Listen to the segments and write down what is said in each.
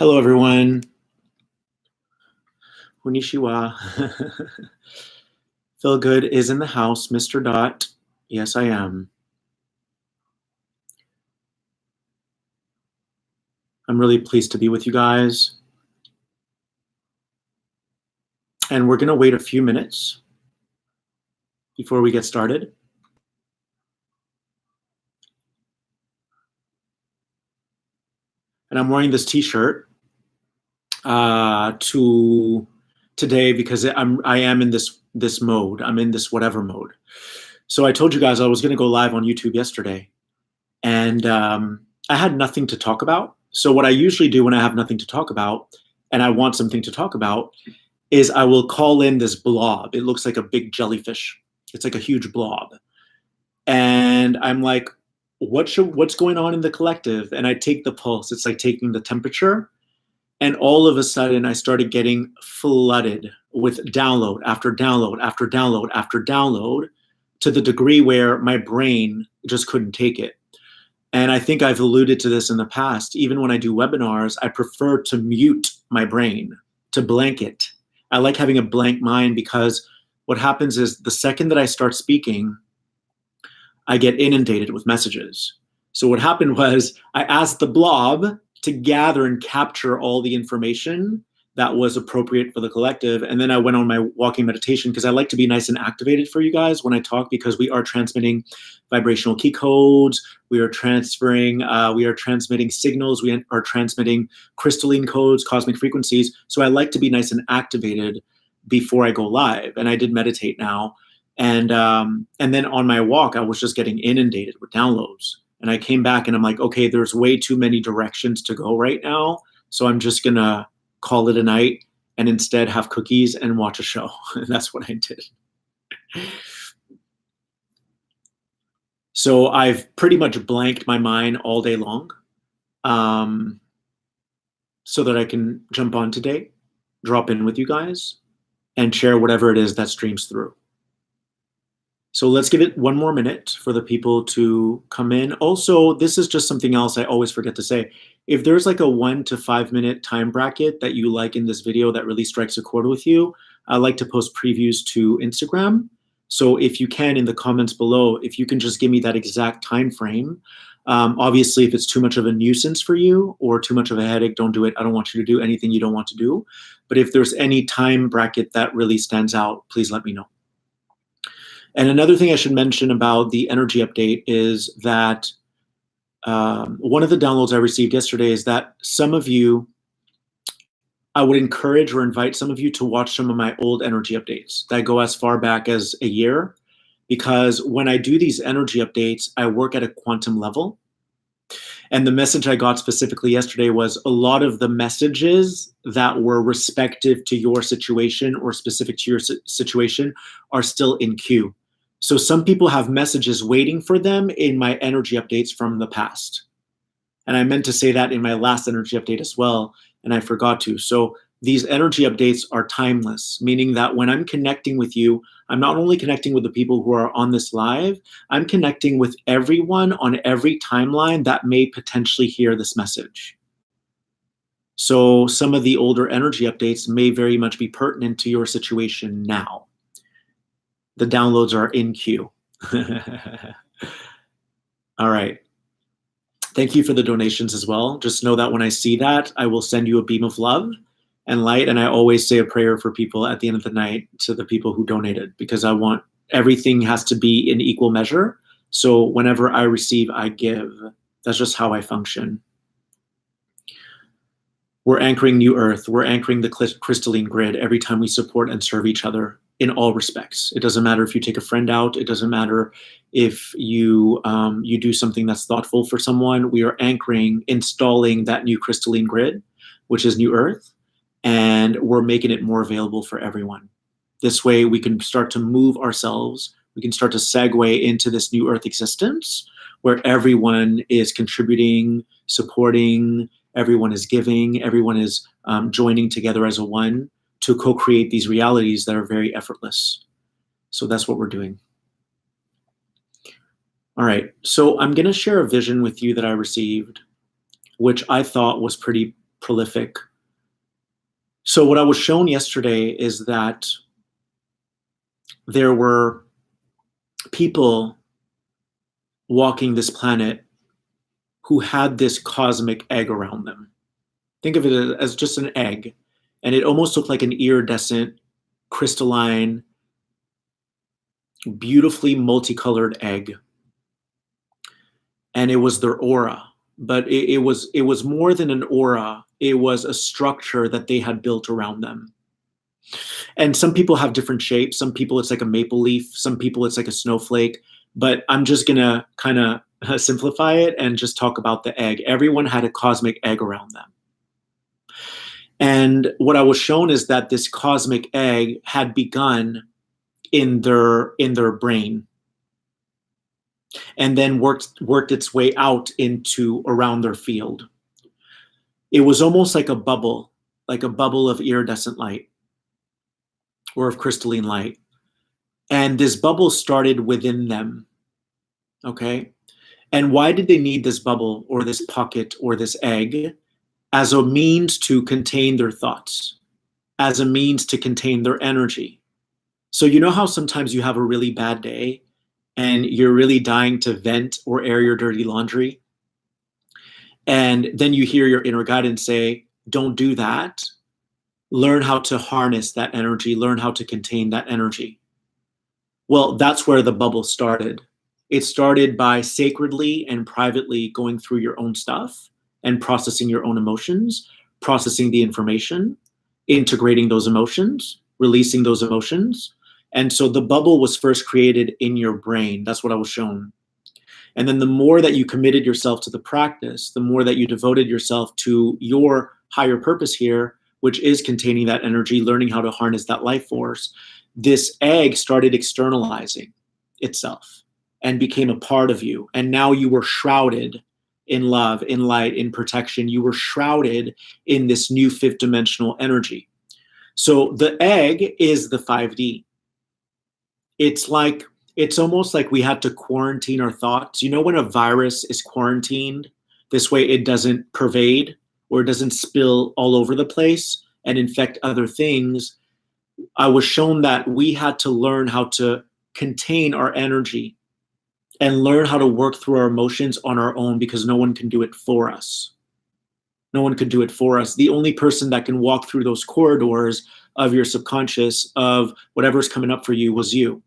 Hello, everyone. Konnichiwa. Feel Good is in the house, Mr. Dot. Yes, I am. I'm really pleased to be with you guys. And we're going to wait a few minutes before we get started. And I'm wearing this t-shirt today because I am in this mode. I'm in this whatever mode. So I told you guys I was going to go live on YouTube yesterday. And I had nothing to talk about. So what I usually do when I have nothing to talk about and I want something to talk about is I will call in this blob. It looks like a big jellyfish. It's like a huge blob. And I'm like, what's going on in the collective? And I take the pulse. It's like taking the temperature. And all of a sudden, I started getting flooded with download after download after download after download to the degree where my brain just couldn't take it. And I think I've alluded to this in the past. Even when I do webinars, I prefer to mute my brain, to blank it. I like having a blank mind because what happens is the second that I start speaking, I get inundated with messages. So what happened was I asked the blob to gather and capture all the information that was appropriate for the collective. And then I went on my walking meditation because I like to be nice and activated for you guys when I talk, because we are transmitting vibrational key codes. We are transmitting signals. We are transmitting crystalline codes, cosmic frequencies. So I like to be nice and activated before I go live. And I did meditate now. And then on my walk, I was just getting inundated with downloads. And I came back and I'm like, okay, there's way too many directions to go right now. So I'm just going to call it a night and instead have cookies and watch a show. And that's what I did. So I've pretty much blanked my mind all day long so that I can jump on today, drop in with you guys, and share whatever it is that streams through. So let's give it one more minute for the people to come in. Also, this is just something else I always forget to say. If there's like a 1 to 5 minute time bracket that you like in this video that really strikes a chord with you, I like to post previews to Instagram. So if you can, in the comments below, if you can just give me that exact time frame. Obviously, if it's too much of a nuisance for you or too much of a headache, don't do it. I don't want you to do anything you don't want to do. But if there's any time bracket that really stands out, please let me know. And another thing I should mention about the energy update is that one of the downloads I received yesterday is that some of you, I would encourage or invite some of you to watch some of my old energy updates that go as far back as a year, because when I do these energy updates, I work at a quantum level. And the message I got specifically yesterday was a lot of the messages that were respective to your situation or specific to your situation are still in queue. So some people have messages waiting for them in my energy updates from the past. And I meant to say that in my last energy update as well, and I forgot to. So these energy updates are timeless, meaning that when I'm connecting with you, I'm not only connecting with the people who are on this live, I'm connecting with everyone on every timeline that may potentially hear this message. So some of the older energy updates may very much be pertinent to your situation now. The downloads are in queue. All right. Thank you for the donations as well. Just know that when I see that, I will send you a beam of love and light. And I always say a prayer for people at the end of the night to the people who donated, because I want everything has to be in equal measure. So whenever I receive, I give. That's just how I function. We're anchoring New Earth. We're anchoring the crystalline grid every time we support and serve each other in all respects. It doesn't matter if you take a friend out. It doesn't matter if you do something that's thoughtful for someone. We are anchoring, installing that new crystalline grid, which is New Earth, and we're making it more available for everyone. This way we can start to move ourselves. We can start to segue into this New Earth existence where everyone is contributing, supporting, everyone is giving, everyone is joining together as a one to co-create these realities that are very effortless. So that's what we're doing. All right, so I'm gonna share a vision with you that I received, which I thought was pretty prolific. So what I was shown yesterday is that there were people walking this planet who had this cosmic egg around them. Think of it as just an egg, and it almost looked like an iridescent, crystalline, beautifully multicolored egg. And it was their aura, but it was more than an aura. It was a structure that they had built around them. And some people have different shapes. Some people it's like a maple leaf. Some people it's like a snowflake. But I'm just gonna kind of simplify it and just talk about the egg. Everyone had a cosmic egg around them. And what I was shown is that this cosmic egg had begun in their brain, and then worked its way out into around their field. It was almost like a bubble of iridescent light or of crystalline light. And this bubble started within them. Okay. And why did they need this bubble or this pocket or this egg? As a means to contain their thoughts, as a means to contain their energy. So you know how sometimes you have a really bad day and you're really dying to vent or air your dirty laundry? And then you hear your inner guidance say, don't do that. Learn how to harness that energy, learn how to contain that energy. Well, that's where the bubble started. It started by sacredly and privately going through your own stuff and processing your own emotions, processing the information, integrating those emotions, releasing those emotions. And so the bubble was first created in your brain. That's what I was shown. And then the more that you committed yourself to the practice, the more that you devoted yourself to your higher purpose here, which is containing that energy, learning how to harness that life force, this egg started externalizing itself and became a part of you. And now you were shrouded in love, in light, in protection. You were shrouded in this new fifth dimensional energy. So the egg is the 5D. It's almost like we had to quarantine our thoughts. You know, when a virus is quarantined, this way it doesn't pervade or it doesn't spill all over the place and infect other things. I was shown that we had to learn how to contain our energy and learn how to work through our emotions on our own, because no one can do it for us. No one could do it for us. The only person that can walk through those corridors of your subconscious, of whatever's coming up for you, was you.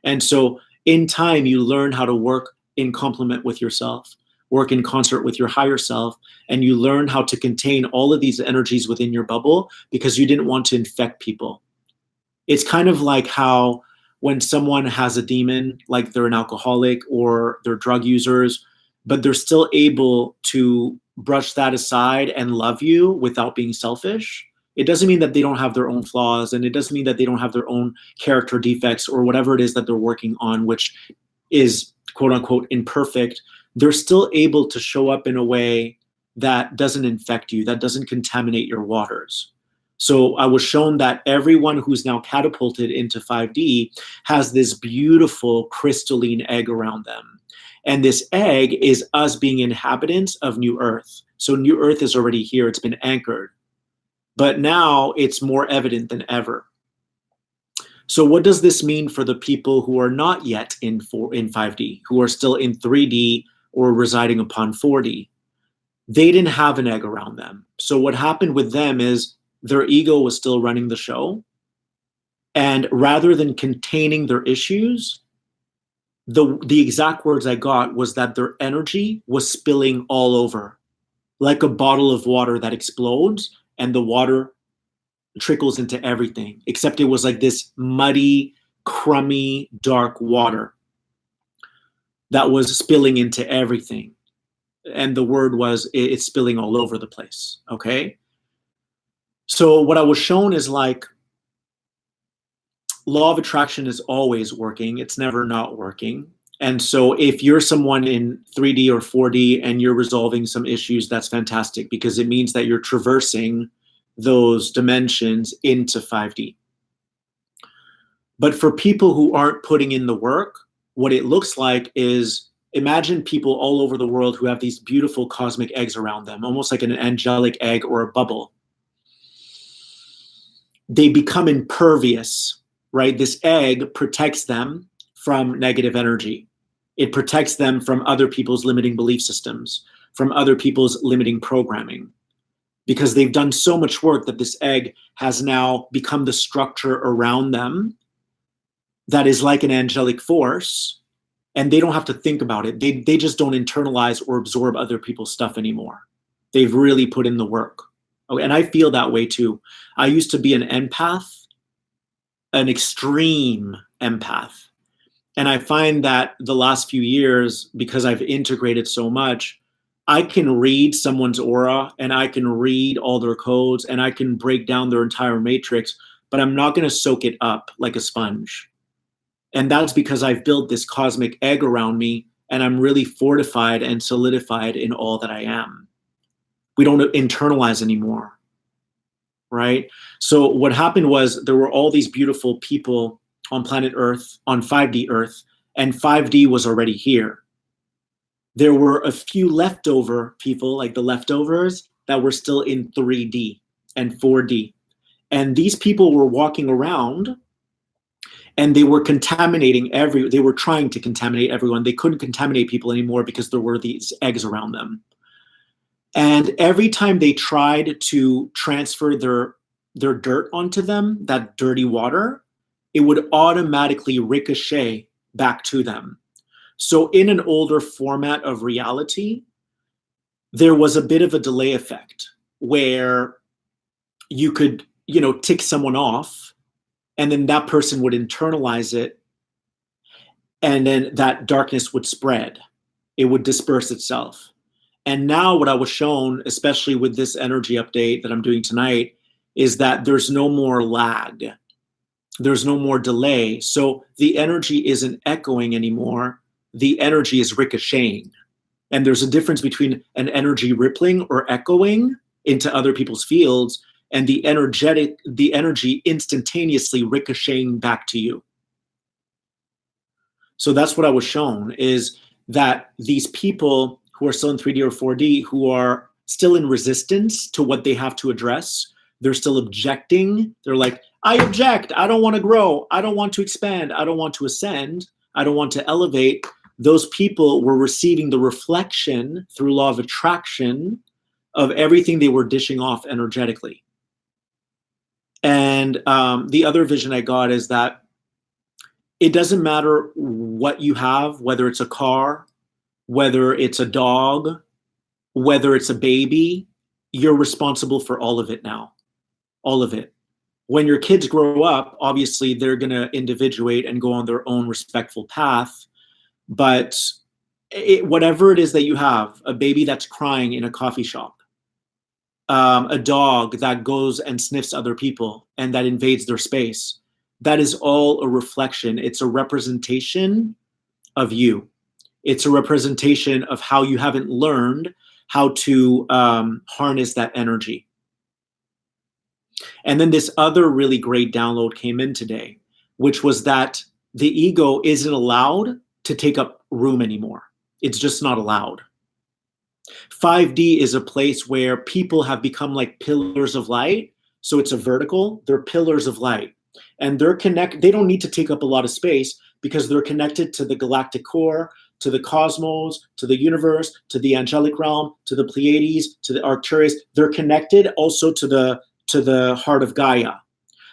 And so in time, you learn how to work in complement with yourself, work in concert with your higher self, and you learn how to contain all of these energies within your bubble because you didn't want to infect people. It's kind of like how when someone has a demon, like they're an alcoholic or they're drug users, but they're still able to brush that aside and love you without being selfish. It doesn't mean that they don't have their own flaws, and it doesn't mean that they don't have their own character defects or whatever it is that they're working on, which is quote unquote imperfect. They're still able to show up in a way that doesn't infect you, that doesn't contaminate your waters. So I was shown that everyone who's now catapulted into 5D has this beautiful crystalline egg around them. And this egg is us being inhabitants of New Earth. So New Earth is already here. It's been anchored. But now it's more evident than ever. So what does this mean for the people who are not yet in 5D, who are still in 3D or residing upon 4D? They didn't have an egg around them. So what happened with them is their ego was still running the show. And rather than containing their issues, the exact words I got was that their energy was spilling all over, like a bottle of water that explodes and the water trickles into everything, except it was like this muddy, crummy, dark water that was spilling into everything. And the word was, it's spilling all over the place, okay? So what I was shown is like, law of attraction is always working. It's never not working. And so if you're someone in 3D or 4D and you're resolving some issues, that's fantastic, because it means that you're traversing those dimensions into 5D. But for people who aren't putting in the work, what it looks like is Imagine people all over the world who have these beautiful cosmic eggs around them, almost like an angelic egg or a bubble. They become impervious, right? This egg protects them from negative energy. It protects them from other people's limiting belief systems, from other people's limiting programming, because they've done so much work that this egg has now become the structure around them that is like an angelic force, and they don't have to think about it. They just don't internalize or absorb other people's stuff anymore. They've really put in the work. Oh, and I feel that way too. I used to be an empath, an extreme empath. And I find that the last few years, because I've integrated so much, I can read someone's aura and I can read all their codes and I can break down their entire matrix, but I'm not going to soak it up like a sponge. And that's because I've built this cosmic egg around me and I'm really fortified and solidified in all that I am. We don't internalize anymore, right? So what happened was there were all these beautiful people on planet Earth, on 5D Earth, and 5D was already here. There were a few leftover people, like the leftovers, that were still in 3D and 4D. And these people were walking around and they were contaminating they were trying to contaminate everyone. They couldn't contaminate people anymore because there were these eggs around them. And every time they tried to transfer their dirt onto them, that dirty water, it would automatically ricochet back to them. So in an older format of reality, there was a bit of a delay effect where you could, tick someone off and then that person would internalize it and then that darkness would spread. It would disperse itself. And now what I was shown, especially with this energy update that I'm doing tonight, is that there's no more lag. There's no more delay. So the energy isn't echoing anymore. The energy is ricocheting. And there's a difference between an energy rippling or echoing into other people's fields and the energy instantaneously ricocheting back to you. So that's what I was shown, is that these people who are still in 3D or 4D, who are still in resistance to what they have to address, they're still objecting. They're like, I object. I don't want to grow. I don't want to expand. I don't want to ascend. I don't want to elevate. Those people were receiving the reflection through law of attraction of everything they were dishing off energetically. And the other vision I got is that it doesn't matter what you have, whether it's a car, whether it's a dog, whether it's a baby, you're responsible for all of it now, all of it. When your kids grow up, obviously they're going to individuate and go on their own respectful path. But whatever it is that you have, a baby that's crying in a coffee shop, a dog that goes and sniffs other people and that invades their space, that is all a reflection. It's a representation of you. It's a representation of how you haven't learned how to harness that energy. And then this other really great download came in today, which was that the ego isn't allowed to take up room anymore. It's just not allowed. 5D is a place where people have become like pillars of light. So it's a vertical, they're pillars of light. And they're connected, they don't need to take up a lot of space because they're connected to the galactic core, to the cosmos, to the universe, to the angelic realm, to the Pleiades, to the Arcturus. They're connected also to the heart of Gaia.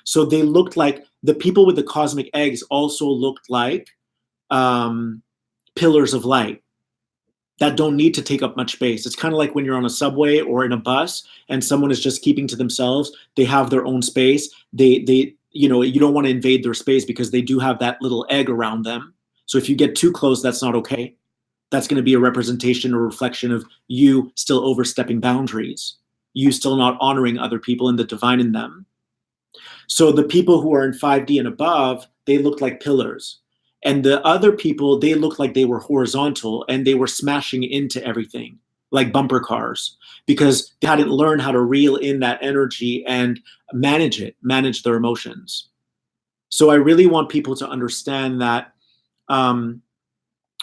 So they looked like, the people with the cosmic eggs also looked like pillars of light that don't need to take up much space. It's kind of like when you're on a subway or in a bus and someone is just keeping to themselves. They have their own space. They you don't want to invade their space because they do have that little egg around them. So if you get too close, that's not okay. That's going to be a representation or reflection of you still overstepping boundaries, you still not honoring other people and the divine in them. So the people who are in 5D and above, they look like pillars. And the other people, they looked like they were horizontal and they were smashing into everything like bumper cars because they hadn't learned how to reel in that energy and manage their emotions. So I really want people to understand that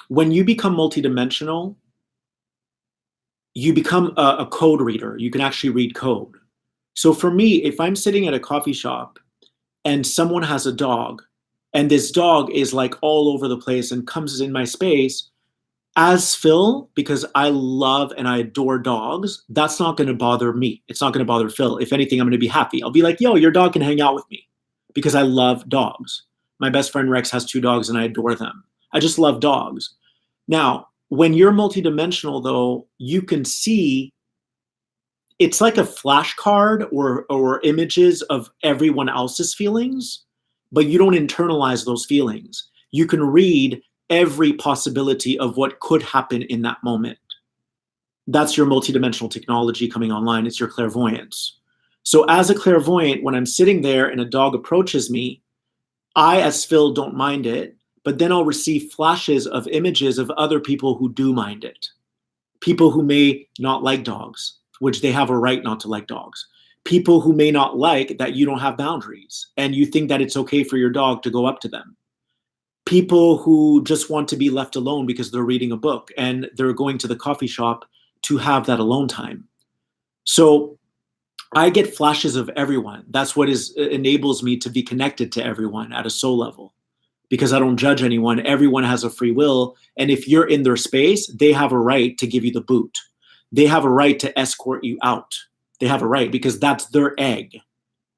When you become multidimensional, you become a code reader. You can actually read code. So for me, if I'm sitting at a coffee shop and someone has a dog, and this dog is like all over the place and comes in my space, as Phil, because I love and I adore dogs, that's not going to bother me. It's not going to bother Phil. If anything, I'm going to be happy. I'll be like, yo, your dog can hang out with me because I love dogs. My best friend Rex has 2 dogs and I adore them. I just love dogs. Now, when you're multidimensional, though, you can see it's like a flashcard or images of everyone else's feelings, but you don't internalize those feelings. You can read every possibility of what could happen in that moment. That's your multidimensional technology coming online. It's your clairvoyance. So as a clairvoyant, when I'm sitting there and a dog approaches me, I, as Phil, don't mind it, but then I'll receive flashes of images of other people who do mind it. People who may not like dogs, which they have a right not to like dogs. People who may not like that you don't have boundaries and you think that it's okay for your dog to go up to them. People who just want to be left alone because they're reading a book and they're going to the coffee shop to have that alone time. So I get flashes of everyone. That's what enables me to be connected to everyone at a soul level, because I don't judge anyone. Everyone has a free will. And if you're in their space, they have a right to give you the boot. They have a right to escort you out. They have a right because that's their egg.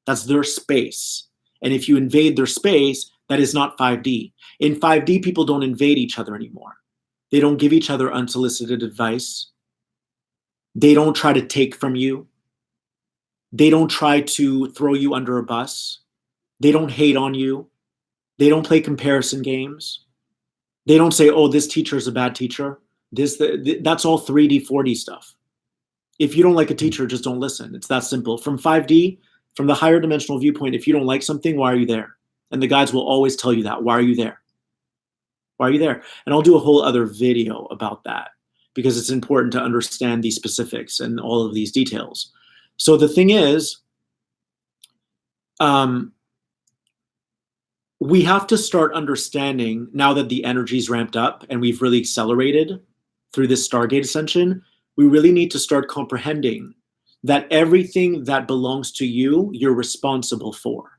That's their space. And if you invade their space, that is not 5D. In 5D, people don't invade each other anymore. They don't give each other unsolicited advice. They don't try to take from you. They don't try to throw you under a bus. They don't hate on you. They don't play comparison games. They don't say, oh, this teacher is a bad teacher. That's all 3D, 4D stuff. If you don't like a teacher, just don't listen. It's that simple. From 5D, from the higher dimensional viewpoint, if you don't like something, why are you there? And the guides will always tell you that. Why are you there? Why are you there? And I'll do a whole other video about that because it's important to understand these specifics and all of these details. So the thing is, we have to start understanding now that the energy's ramped up and we've really accelerated through this Stargate ascension, we really need to start comprehending that everything that belongs to you, you're responsible for.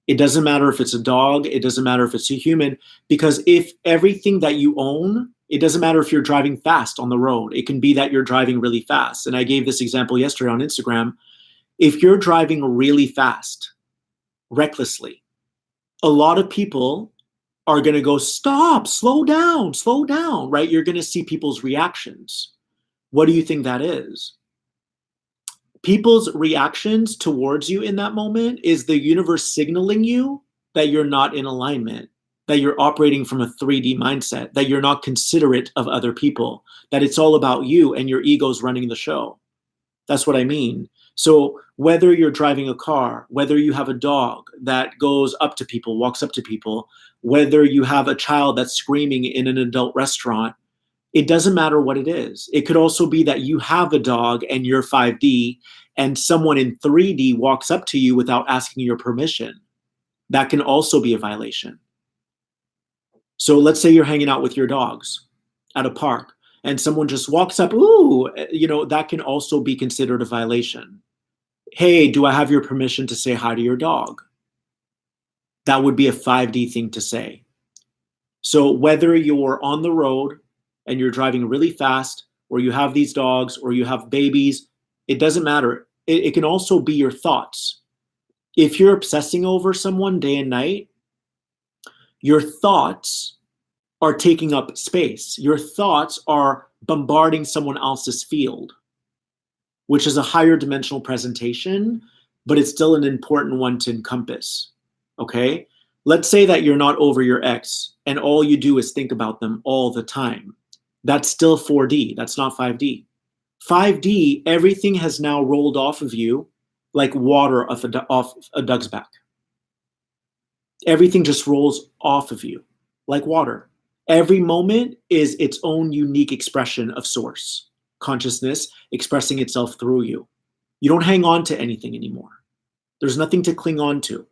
It doesn't matter if it's a dog, it doesn't matter if it's a human, because if everything that you own, it doesn't matter if you're driving fast on the road. It can be that you're driving really fast. And I gave this example yesterday on Instagram. If you're driving really fast, recklessly, a lot of people are going to go, stop, slow down, right? You're going to see people's reactions. What do you think that is? People's reactions towards you in that moment is the universe signaling you that you're not in alignment, that you're operating from a 3D mindset, that you're not considerate of other people, that it's all about you and your ego's running the show. That's what I mean. So whether you're driving a car, whether you have a dog that goes up to people, walks up to people, whether you have a child that's screaming in an adult restaurant, it doesn't matter what it is. It could also be that you have a dog and you're 5D and someone in 3D walks up to you without asking your permission. That can also be a violation. So let's say you're hanging out with your dogs at a park and someone just walks up, ooh, that can also be considered a violation. Hey, do I have your permission to say hi to your dog? That would be a 5D thing to say. So whether you're on the road and you're driving really fast, or you have these dogs, or you have babies, it doesn't matter. It can also be your thoughts. If you're obsessing over someone day and night, your thoughts are taking up space. Your thoughts are bombarding someone else's field, which is a higher dimensional presentation, but it's still an important one to encompass, okay? Let's say that you're not over your ex, and all you do is think about them all the time. That's still 4D. That's not 5D. 5D, everything has now rolled off of you like water off a duck's back. Everything just rolls off of you like water. Every moment is its own unique expression of source, consciousness expressing itself through you. You don't hang on to anything anymore. There's nothing to cling on to.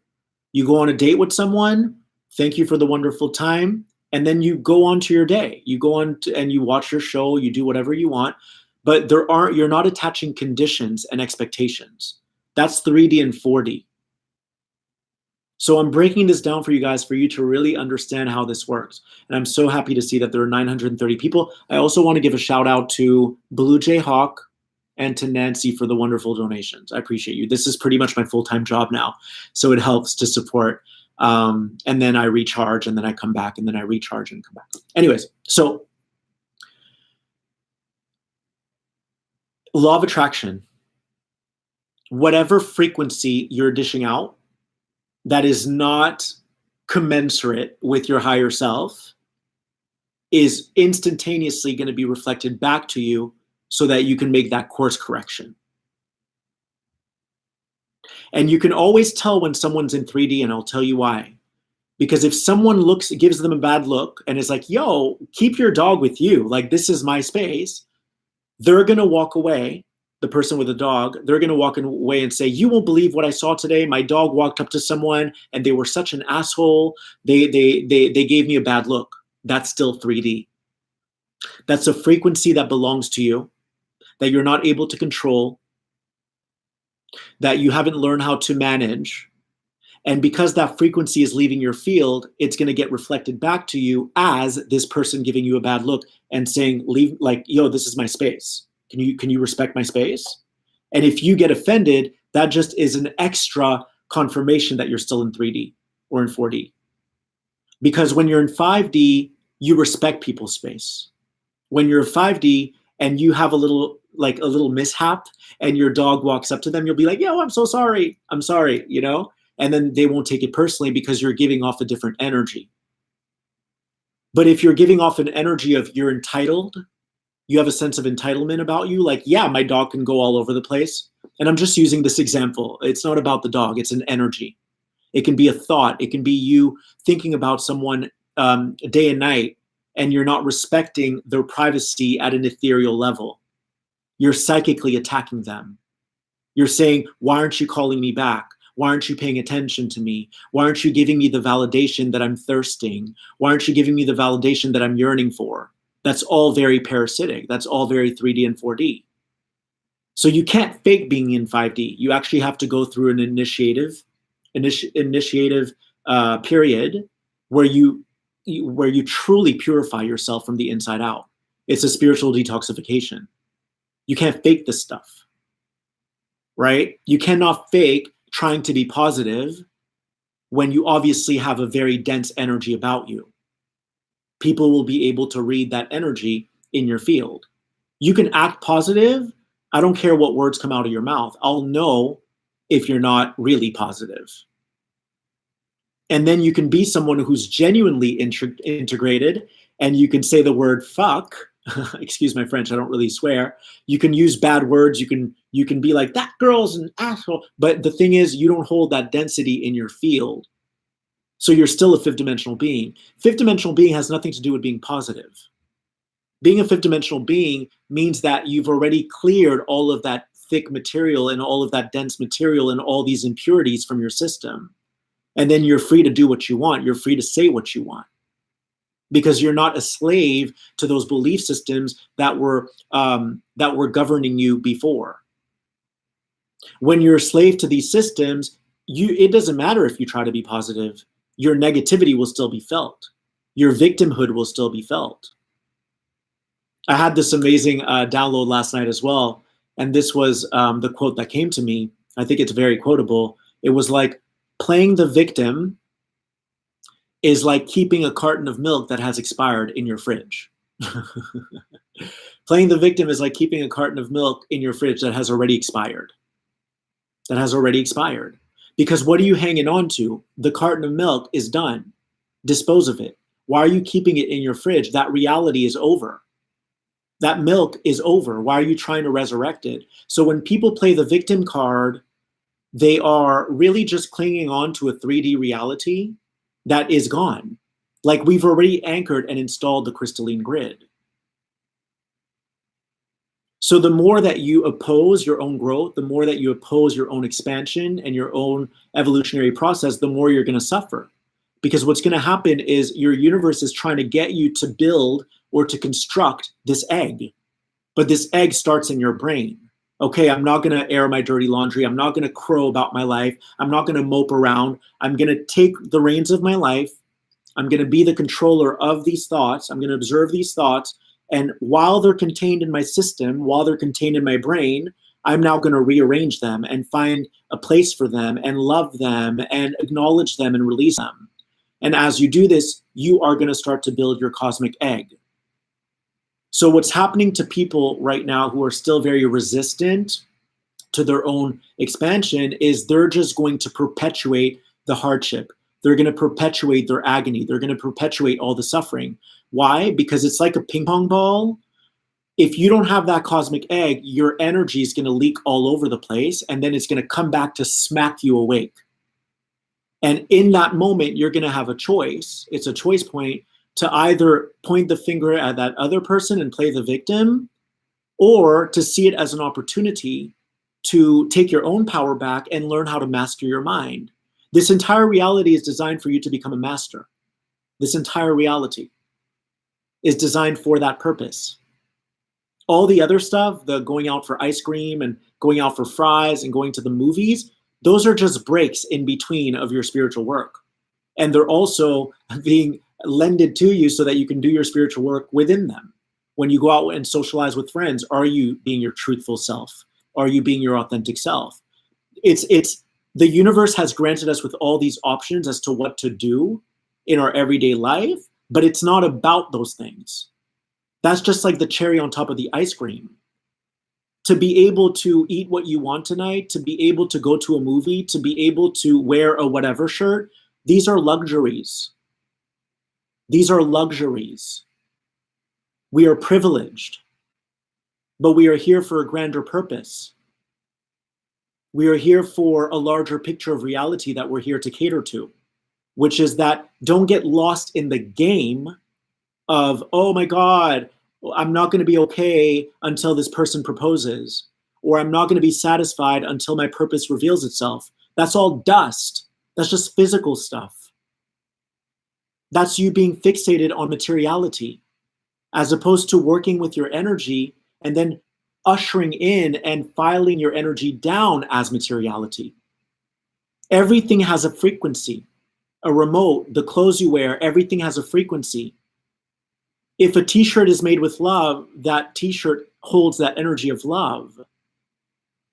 You go on a date with someone, thank you for the wonderful time. And then you go on to your day. You go on and you watch your show, you do whatever you want, but you're not attaching conditions and expectations. That's 3D and 4D. So I'm breaking this down for you guys for you to really understand how this works. And I'm so happy to see that there are 930 people. I also want to give a shout out to Blue Jay Hawk and to Nancy for the wonderful donations. I appreciate you. This is pretty much my full-time job now, so it helps to support. And then I recharge, and then I come back, and then I recharge and come back. Anyways, so law of attraction. Whatever frequency you're dishing out that is not commensurate with your higher self is instantaneously going to be reflected back to you so that you can make that course correction. And you can always tell when someone's in 3D, and I'll tell you why. Because if someone gives them a bad look and is like, yo, keep your dog with you, like this is my space, they're going to walk away. The person with the dog, they're going to walk away and say, you won't believe what I saw today. My dog walked up to someone and they were such an asshole. They gave me a bad look. That's still 3D. That's a frequency that belongs to you, that you're not able to control, that you haven't learned how to manage. And because that frequency is leaving your field, it's going to get reflected back to you as this person giving you a bad look and saying, leave, like, yo, this is my space. Can you respect my space? And if you get offended, that just is an extra confirmation that you're still in 3D or in 4D. Because when you're in 5D, you respect people's space. When you're in 5D and you have a little mishap and your dog walks up to them, you'll be like, yo, I'm so sorry. I'm sorry, you know? And then they won't take it personally because you're giving off a different energy. But if you're giving off an energy of you're entitled, you have a sense of entitlement about you, like, yeah, my dog can go all over the place. And I'm just using this example. It's not about the dog, it's an energy. It can be a thought. It can be you thinking about someone day and night, and you're not respecting their privacy at an ethereal level. You're psychically attacking them. You're saying, why aren't you calling me back? Why aren't you paying attention to me? Why aren't you giving me the validation that I'm thirsting? Why aren't you giving me the validation that I'm yearning for? That's all very parasitic. That's all very 3D and 4D. So you can't fake being in 5D. You actually have to go through an initiative period where you truly purify yourself from the inside out. It's a spiritual detoxification. You can't fake this stuff, right? You cannot fake trying to be positive when you obviously have a very dense energy about you. People will be able to read that energy in your field. You can act positive. I don't care what words come out of your mouth. I'll know if you're not really positive. And then you can be someone who's genuinely integrated, and you can say the word fuck. Excuse my French, I don't really swear. You can use bad words. You can be like, that girl's an asshole. But the thing is, you don't hold that density in your field. So you're still a fifth dimensional being. Fifth dimensional being has nothing to do with being positive. Being a fifth dimensional being means that you've already cleared all of that thick material and all of that dense material and all these impurities from your system. And then you're free to do what you want. You're free to say what you want. Because you're not a slave to those belief systems that were governing you before. When you're a slave to these systems, it doesn't matter if you try to be positive. Your negativity will still be felt. Your victimhood will still be felt. I had this amazing download last night as well. And this was the quote that came to me. I think it's very quotable. It was like, playing the victim is like keeping a carton of milk that has expired in your fridge. Playing the victim is like keeping a carton of milk in your fridge that has already expired. Because what are you hanging on to? The carton of milk is done. Dispose of it. Why are you keeping it in your fridge? That reality is over. That milk is over. Why are you trying to resurrect it? So when people play the victim card, they are really just clinging on to a 3D reality that is gone. Like we've already anchored and installed the crystalline grid. So the more that you oppose your own growth, the more that you oppose your own expansion and your own evolutionary process, the more you're going to suffer. Because what's going to happen is your universe is trying to get you to build or to construct this egg. But this egg starts in your brain. Okay, I'm not going to air my dirty laundry. I'm not going to crow about my life. I'm not going to mope around. I'm going to take the reins of my life. I'm going to be the controller of these thoughts. I'm going to observe these thoughts. And while they're contained in my system, while they're contained in my brain, I'm now going to rearrange them and find a place for them and love them and acknowledge them and release them. And as you do this, you are going to start to build your cosmic egg. So what's happening to people right now who are still very resistant to their own expansion is they're just going to perpetuate the hardship. They're going to perpetuate their agony. They're going to perpetuate all the suffering. Why? Because it's like a ping pong ball. If you don't have that cosmic egg, your energy is going to leak all over the place, and then it's going to come back to smack you awake. And in that moment, you're going to have a choice. It's a choice point to either point the finger at that other person and play the victim, or to see it as an opportunity to take your own power back and learn how to master your mind. This entire reality is designed for you to become a master. This entire reality is designed for that purpose. All the other stuff, the going out for ice cream and going out for fries and going to the movies, those are just breaks in between of your spiritual work. And they're also being lended to you so that you can do your spiritual work within them. When you go out and socialize with friends, are you being your truthful self? Are you being your authentic self? It's the universe has granted us with all these options as to what to do in our everyday life, but it's not about those things. That's just like the cherry on top of the ice cream. To be able to eat what you want tonight, to be able to go to a movie, to be able to wear a whatever shirt, these are luxuries. These are luxuries. We are privileged, but we are here for a grander purpose. We are here for a larger picture of reality that we're here to cater to, which is that don't get lost in the game of, oh my God, I'm not going to be okay until this person proposes, or I'm not going to be satisfied until my purpose reveals itself. That's all dust. That's just physical stuff. That's you being fixated on materiality, as opposed to working with your energy and then ushering in and filing your energy down as materiality. Everything has a frequency. A remote, the clothes you wear, everything has a frequency. If a t-shirt is made with love, that t-shirt holds that energy of love.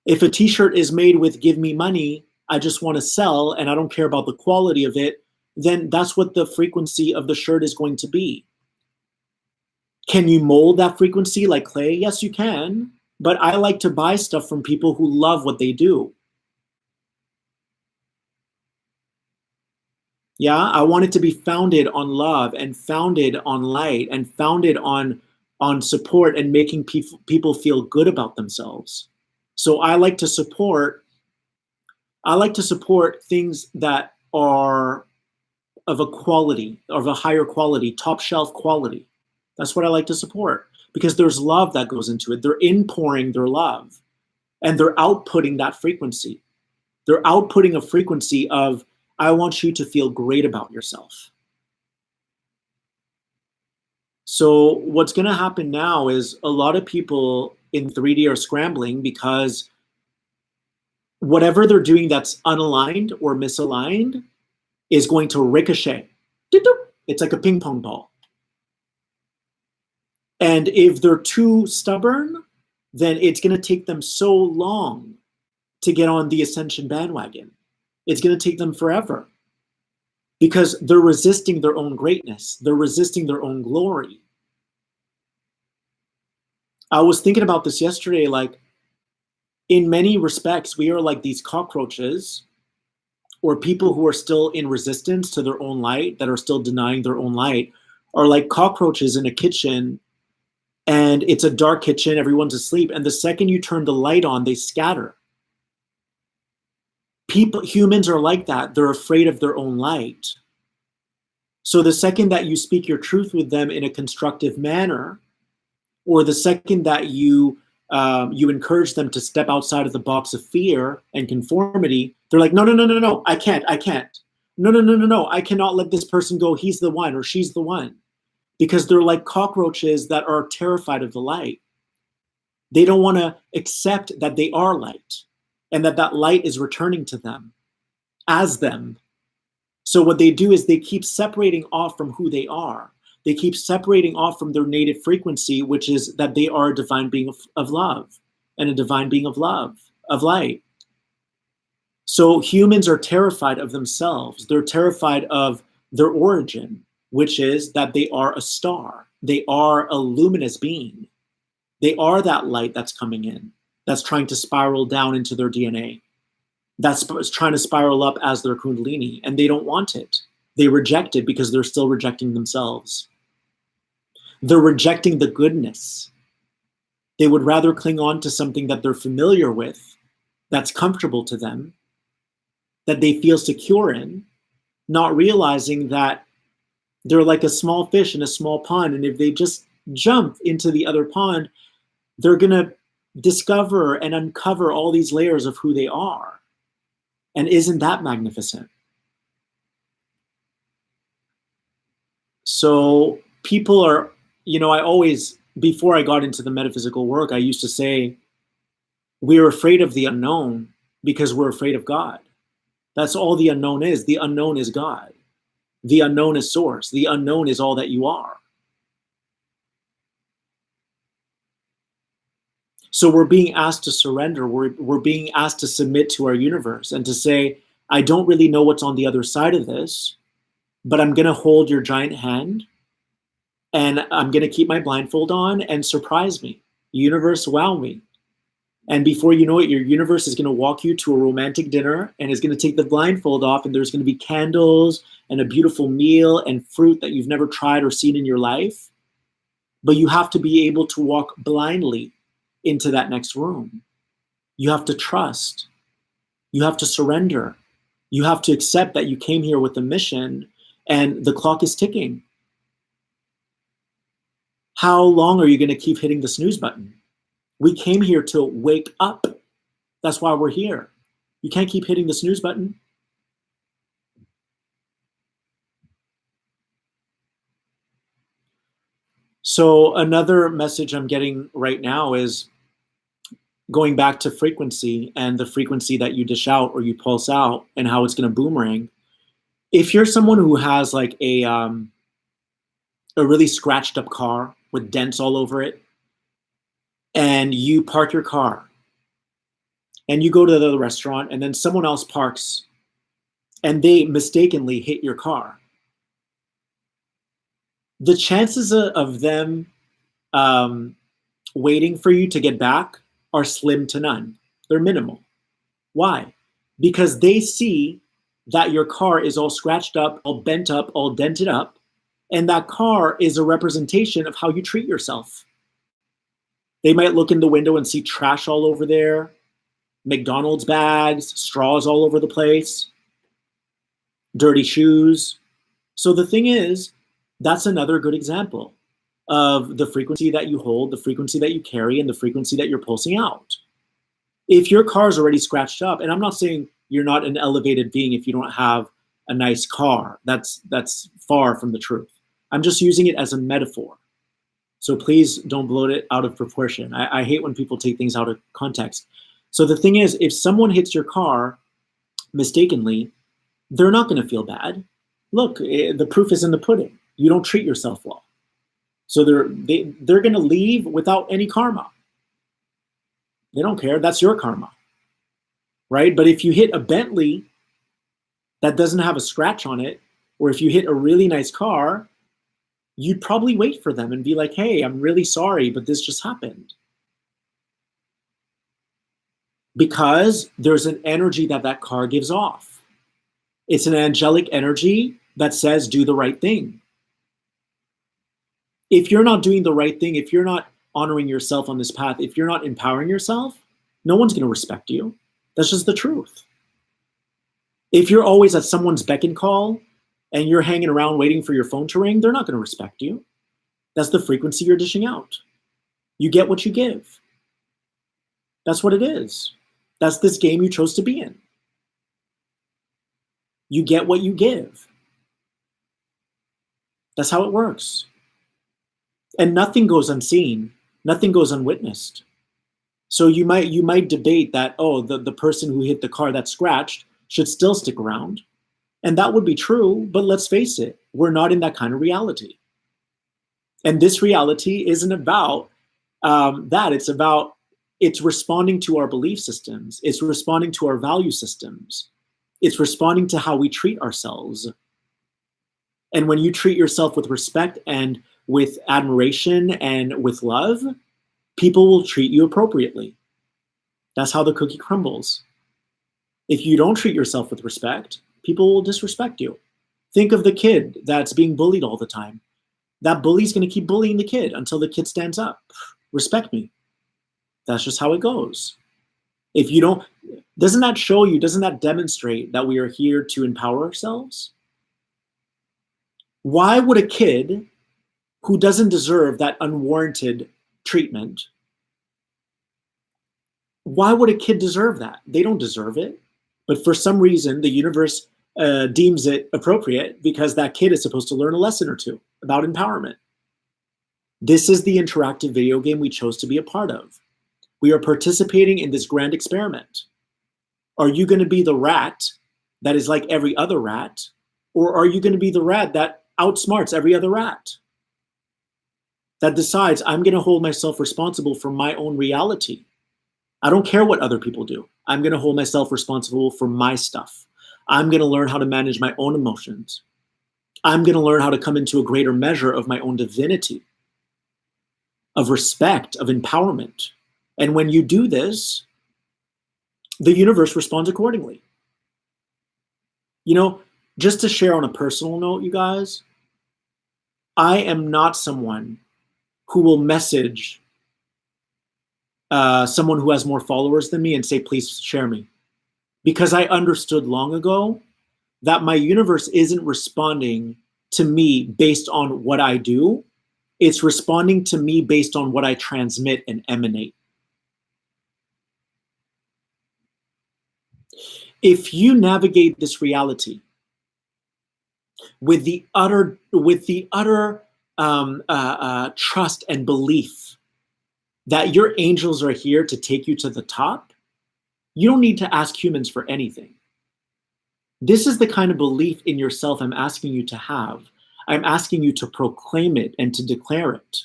If a t-shirt is made with give me money, I just want to sell and I don't care about the quality of it, then that's what the frequency of the shirt is going to be. Can you mold that frequency like clay? Yes, you can. But I like to buy stuff from people who love what they do. Yeah, I want it to be founded on love and founded on light and founded on support and making people feel good about themselves. So I like to support things that are of a quality, of a higher quality, top shelf quality. That's what I like to support, because there's love that goes into it. They're inpouring their love and they're outputting that frequency. They're outputting a frequency of, I want you to feel great about yourself. So what's going to happen now is a lot of people in 3D are scrambling because whatever they're doing that's unaligned or misaligned is going to ricochet. It's like a ping pong ball. And if they're too stubborn, then it's going to take them so long to get on the ascension bandwagon. It's going to take them forever because they're resisting their own greatness. They're resisting their own glory. I was thinking about this yesterday, like in many respects, we are like these cockroaches or people who are still in resistance to their own light, that are still denying their own light, are like cockroaches in a kitchen, and it's a dark kitchen, everyone's asleep, and the second you turn the light on, they scatter. Humans are like that. They're afraid of their own light. So the second that you speak your truth with them in a constructive manner, or the second that you encourage them to step outside of the box of fear and conformity, they're like, no, I can't. No, no, no, no, no. I cannot let this person go. He's the one or she's the one. Because they're like cockroaches that are terrified of the light. They don't want to accept that they are light and that that light is returning to them as them. So what they do is they keep separating off from who they are. They keep separating off from their native frequency, which is that they are a divine being of love and a divine being of love, of light. So humans are terrified of themselves. They're terrified of their origin, which is that they are a star. They are a luminous being. They are that light that's coming in, that's trying to spiral down into their DNA, that's trying to spiral up as their Kundalini, and they don't want it. They reject it because they're still rejecting themselves. They're rejecting the goodness. They would rather cling on to something that they're familiar with, that's comfortable to them, that they feel secure in, not realizing that they're like a small fish in a small pond, and if they just jump into the other pond, they're going to discover and uncover all these layers of who they are. And isn't that magnificent? So people are, I always, before I got into the metaphysical work, I used to say, we're afraid of the unknown because we're afraid of God. That's all the unknown is. The unknown is God. The unknown is source. The unknown is all that you are. So we're being asked to surrender. We're being asked to submit to our universe and to say, I don't really know what's on the other side of this, but I'm going to hold your giant hand and I'm going to keep my blindfold on and surprise me. Universe, wow me. And before you know it, your universe is going to walk you to a romantic dinner and is going to take the blindfold off, and there's going to be candles and a beautiful meal and fruit that you've never tried or seen in your life. But you have to be able to walk blindly into that next room. You have to trust. You have to surrender. You have to accept that you came here with a mission and the clock is ticking. How long are you going to keep hitting the snooze button? We came here to wake up. That's why we're here. You can't keep hitting the snooze button. So another message I'm getting right now is going back to frequency and the frequency that you dish out or you pulse out and how it's going to boomerang. If you're someone who has like a really scratched up car with dents all over it, and you park your car and you go to the restaurant and then someone else parks and they mistakenly hit your car, the chances of them waiting for you to get back are slim to none. They're minimal. Why? Because they see that your car is all scratched up, all bent up, all dented up, and that car is a representation of how you treat yourself. They might look in the window and see trash all over there, McDonald's bags, straws all over the place, dirty shoes. So the thing is, that's another good example of the frequency that you hold, the frequency that you carry, and the frequency that you're pulsing out. If your car is already scratched up, and I'm not saying you're not an elevated being if you don't have a nice car. That's far from the truth. I'm just using it as a metaphor. So please don't blow it out of proportion. I hate when people take things out of context. So the thing is, if someone hits your car mistakenly, they're not going to feel bad. Look, the proof is in the pudding. You don't treat yourself well. So they're going to leave without any karma. They don't care. That's your karma, right? But if you hit a Bentley that doesn't have a scratch on it, or if you hit a really nice car, you'd probably wait for them and be like, hey, I'm really sorry, but this just happened. Because there's an energy that car gives off. It's an angelic energy that says, do the right thing. If you're not doing the right thing, if you're not honoring yourself on this path, if you're not empowering yourself, no one's going to respect you. That's just the truth. If you're always at someone's beck and call and you're hanging around waiting for your phone to ring, they're not going to respect you. That's the frequency you're dishing out. You get what you give. That's what it is. That's this game you chose to be in. You get what you give. That's how it works. And nothing goes unseen. Nothing goes unwitnessed. So you might debate that, oh, the person who hit the car that scratched should still stick around. And that would be true, but let's face it, we're not in that kind of reality. And this reality isn't about that. It's responding to our belief systems. It's responding to our value systems. It's responding to how we treat ourselves. And when you treat yourself with respect and with admiration and with love, people will treat you appropriately. That's how the cookie crumbles. If you don't treat yourself with respect, people will disrespect you. Think of the kid that's being bullied all the time. That bully's going to keep bullying the kid until the kid stands up. Respect me. That's just how it goes. If you don't, doesn't that demonstrate that we are here to empower ourselves? Why would a kid who doesn't deserve that unwarranted treatment, why would a kid deserve that? They don't deserve it. But for some reason, the universe deems it appropriate because that kid is supposed to learn a lesson or two about empowerment. This is the interactive video game we chose to be a part of. We are participating in this grand experiment. Are you going to be the rat that is like every other rat? Or are you going to be the rat that outsmarts every other rat? That decides, I'm going to hold myself responsible for my own reality. I don't care what other people do. I'm going to hold myself responsible for my stuff. I'm going to learn how to manage my own emotions. I'm going to learn how to come into a greater measure of my own divinity, of respect, of empowerment. And when you do this, the universe responds accordingly. You know, just to share on a personal note, you guys, I am not someone who will message someone who has more followers than me and say, please share me. Because I understood long ago that my universe isn't responding to me based on what I do. It's responding to me based on what I transmit and emanate. If you navigate this reality with the utter trust and belief that your angels are here to take you to the top, you don't need to ask humans for anything. This is the kind of belief in yourself I'm asking you to have. I'm asking you to proclaim it and to declare it.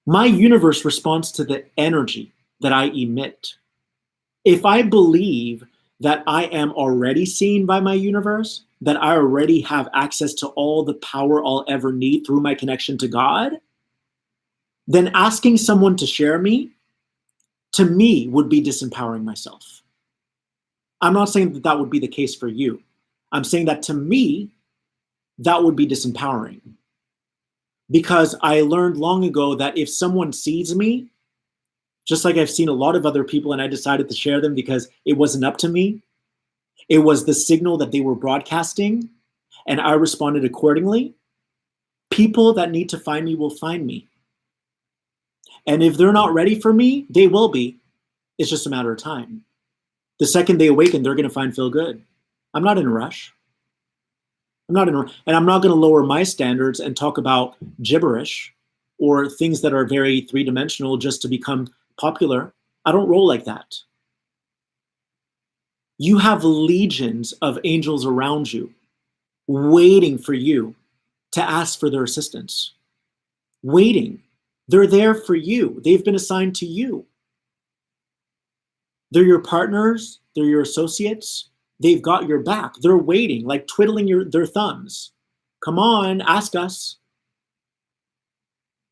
My universe responds to the energy that I emit. If I believe that I am already seen by my universe, that I already have access to all the power I'll ever need through my connection to God, then asking someone to share me, to me, would be disempowering myself. I'm not saying that that would be the case for you. I'm saying that to me, that would be disempowering. Because I learned long ago that if someone sees me, just like I've seen a lot of other people and I decided to share them because it wasn't up to me, it was the signal that they were broadcasting and I responded accordingly, people that need to find me will find me. And if they're not ready for me, they will be. It's just a matter of time. The second they awaken, they're going to find feel good. I'm not in a rush. And I'm not going to lower my standards and talk about gibberish or things that are very three-dimensional just to become popular. I don't roll like that. You have legions of angels around you waiting for you to ask for their assistance. Waiting. They're there for you. They've been assigned to you. They're your partners. They're your associates. They've got your back. They're waiting, like twiddling their thumbs. Come on, ask us.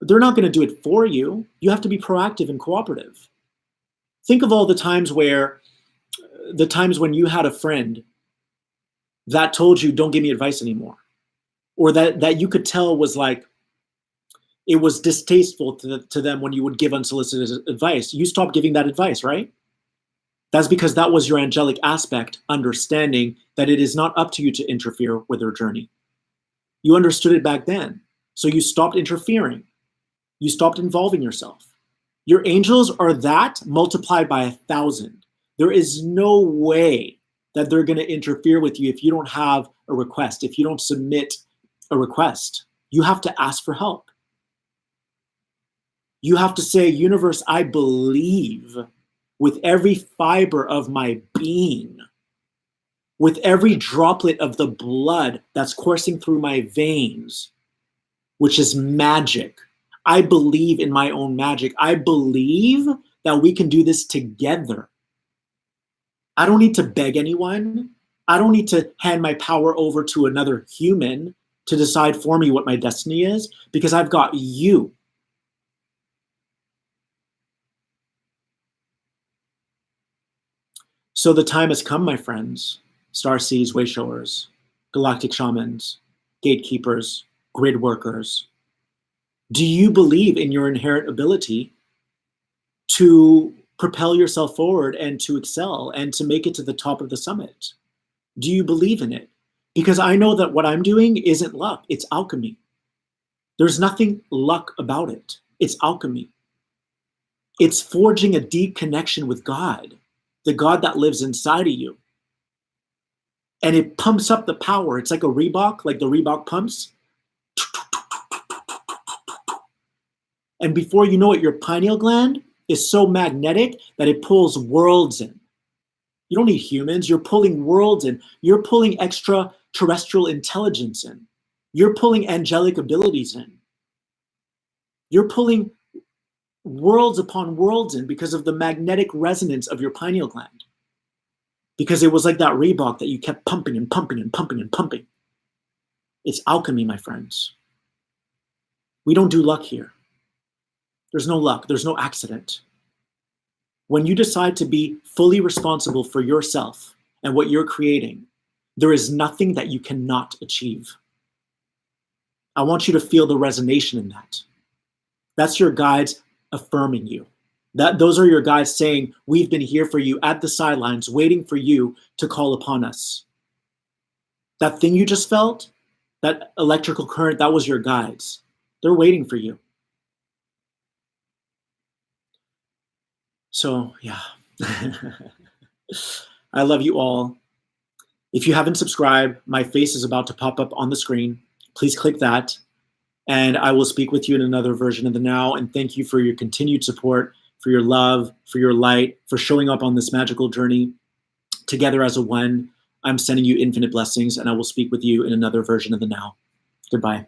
But they're not going to do it for you. You have to be proactive and cooperative. Think of all the times when you had a friend that told you, don't give me advice anymore. Or that you could tell was like, it was distasteful to them when you would give unsolicited advice. You stopped giving that advice, right? That's because that was your angelic aspect, understanding that it is not up to you to interfere with their journey. You understood it back then. So you stopped interfering. You stopped involving yourself. Your angels are that multiplied by 1,000. There is no way that they're going to interfere with you if you don't have a request, if you don't submit a request. You have to ask for help. You have to say, universe, I believe with every fiber of my being, with every droplet of the blood that's coursing through my veins, which is magic. I believe in my own magic. I believe that we can do this together. I don't need to beg anyone. I don't need to hand my power over to another human to decide for me what my destiny is, because I've got you. So the time has come, my friends, starseeds, wayshowers, galactic shamans, gatekeepers, grid workers. Do you believe in your inherent ability to propel yourself forward and to excel and to make it to the top of the summit? Do you believe in it? Because I know that what I'm doing isn't luck, it's alchemy. There's nothing luck about it. It's alchemy. It's forging a deep connection with God, the God that lives inside of you. And it pumps up the power. It's like a Reebok, like the Reebok pumps. And before you know it, your pineal gland is so magnetic that it pulls worlds in. You don't need humans. You're pulling worlds in. You're pulling extraterrestrial intelligence in. You're pulling angelic abilities in. You're pulling worlds upon worlds in because of the magnetic resonance of your pineal gland. Because it was like that Reebok that you kept pumping and pumping and pumping and pumping. It's alchemy, my friends. We don't do luck here. There's no luck. There's no accident. When you decide to be fully responsible for yourself and what you're creating, there is nothing that you cannot achieve. I want you to feel the resonation in that. That's your guides affirming you. Those are your guides saying, we've been here for you at the sidelines, waiting for you to call upon us. That thing you just felt, that electrical current, that was your guides. They're waiting for you. So, yeah. I love you all. If you haven't subscribed, my face is about to pop up on the screen. Please click that. And I will speak with you in another version of the now. And thank you for your continued support, for your love, for your light, for showing up on this magical journey together as a one. I'm sending you infinite blessings, and I will speak with you in another version of the now. Goodbye.